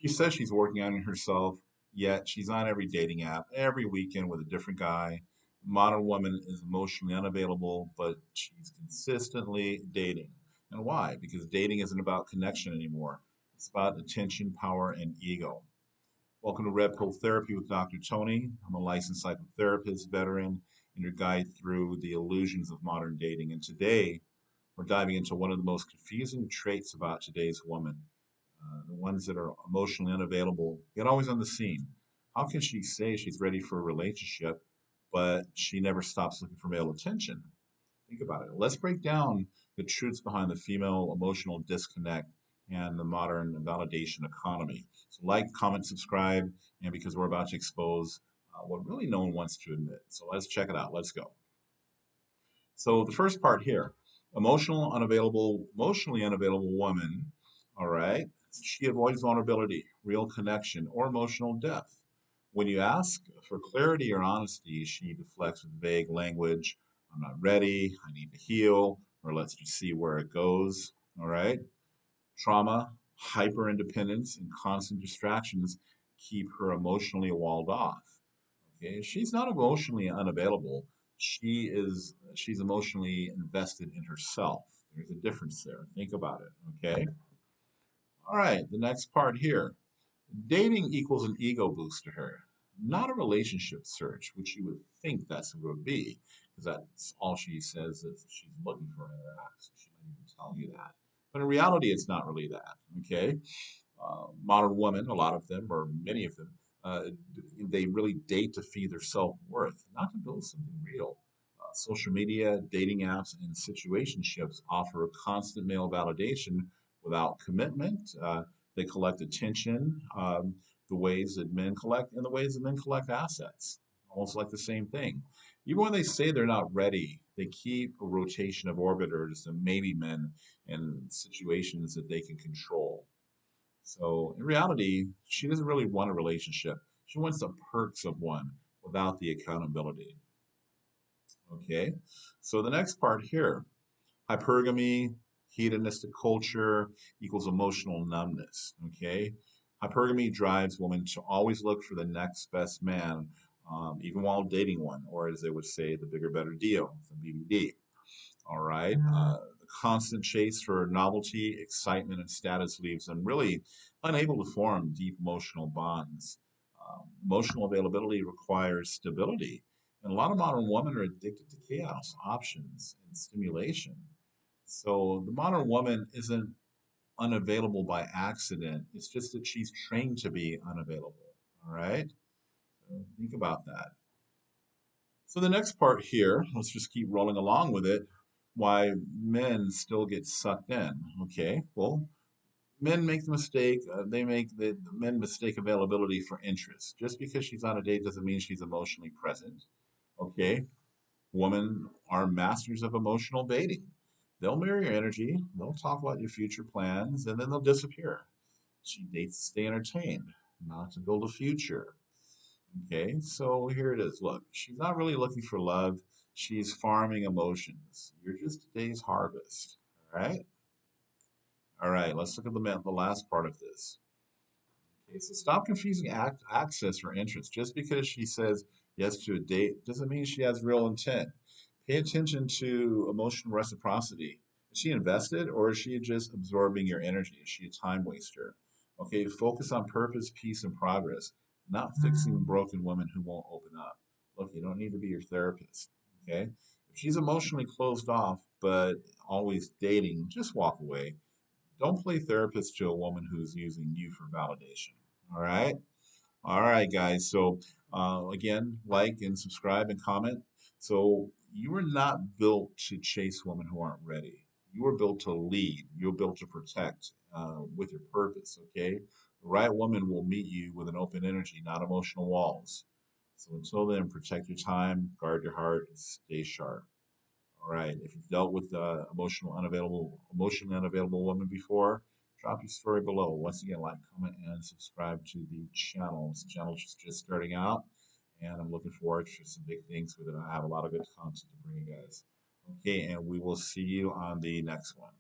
She says she's working on herself, yet she's on every dating app every weekend with a different guy. Modern woman is emotionally unavailable, but she's consistently dating. And why? Because dating isn't about connection anymore. It's about attention, power, and ego. Welcome to Red Pill Therapy with Dr. Tony. I'm a licensed psychotherapist, veteran, and your guide through the illusions of modern dating. And today, we're diving into one of the most confusing traits about today's woman, the ones that are emotionally unavailable, yet always on the scene. How can she say she's ready for a relationship, but she never stops looking for male attention? Think about it. Let's break down the truths behind the female emotional disconnect and the modern validation economy. So, like, comment, subscribe, and because we're about to expose what really no one wants to admit. So, let's check it out. Let's go. So, the first part here, emotionally unavailable woman, all right, she avoids vulnerability, real connection, or emotional depth. When you ask for clarity or honesty, she deflects with vague language. I'm not ready. I need to heal, or let's just see where it goes. All right. Trauma, hyper independence, and constant distractions keep her emotionally walled off. Okay. She's not emotionally unavailable. She's emotionally invested in herself. There's a difference there. Think about it. Okay. All right. The next part here. Dating equals an ego boost to her, not a relationship search, which you would think that's what it would be, because that's all she says that she's looking for in her acts. She might even tell you that. But in reality, it's not really that. Okay. Modern women, a lot of them, or many of them, uh, they really date to feed their self worth, not to build something real. Social media, dating apps, and situationships offer a constant male validation without commitment. They collect attention, the ways that men collect, and the ways that men collect assets, almost like the same thing. Even when they say they're not ready, they keep a rotation of orbiters and maybe men in situations that they can control. So in reality, she doesn't really want a relationship. She wants the perks of one without the accountability. Okay. So the next part here, hypergamy, hedonistic culture equals emotional numbness. Okay. Hypergamy drives women to always look for the next best man, even while dating one, or as they would say, the bigger, better deal, the BBD. All right. The constant chase for novelty, excitement, and status leaves them really unable to form deep emotional bonds. Emotional availability requires stability. And a lot of modern women are addicted to chaos, options, and stimulation. So the modern woman isn't unavailable by accident. It's just that she's trained to be unavailable. All right. So think about that. So the next part here, let's just keep rolling along with it. Why men still get sucked in. Okay, well, men make the mistake. They make the men mistake availability for interest. Just because she's on a date doesn't mean she's emotionally present. Okay, women are masters of emotional baiting. They'll mirror your energy. They'll talk about your future plans, and then they'll disappear. She dates to stay entertained, not to build a future. Okay, so here it is. Look, she's not really looking for love. She's farming emotions. You're just today's harvest. All right. All right. Let's look at the last part of this. Okay, so stop confusing access or interest. Just because she says yes to a date doesn't mean she has real intent. Pay attention to emotional reciprocity. Is she invested or is she just absorbing your energy? Is she a time waster? Okay, focus on purpose, peace, and progress, not fixing broken women who won't open up. Look, you don't need to be your therapist. Okay, if she's emotionally closed off but always dating, just walk away. Don't play therapist to a woman who's using you for validation. All right. All right, guys. So, again, like and subscribe and comment. So, you were not built to chase women who aren't ready. You were built to lead. You were built to protect with your purpose. Okay. The right woman will meet you with an open energy, not emotional walls. So, until then, protect your time, guard your heart, and stay sharp. All right. If you've dealt with emotionally unavailable woman before, drop your story below. Once again, like, comment, and subscribe to the channel. This channel is just starting out, and I'm looking forward to some big things with it. I have a lot of good content to bring you guys. Okay, and we will see you on the next one.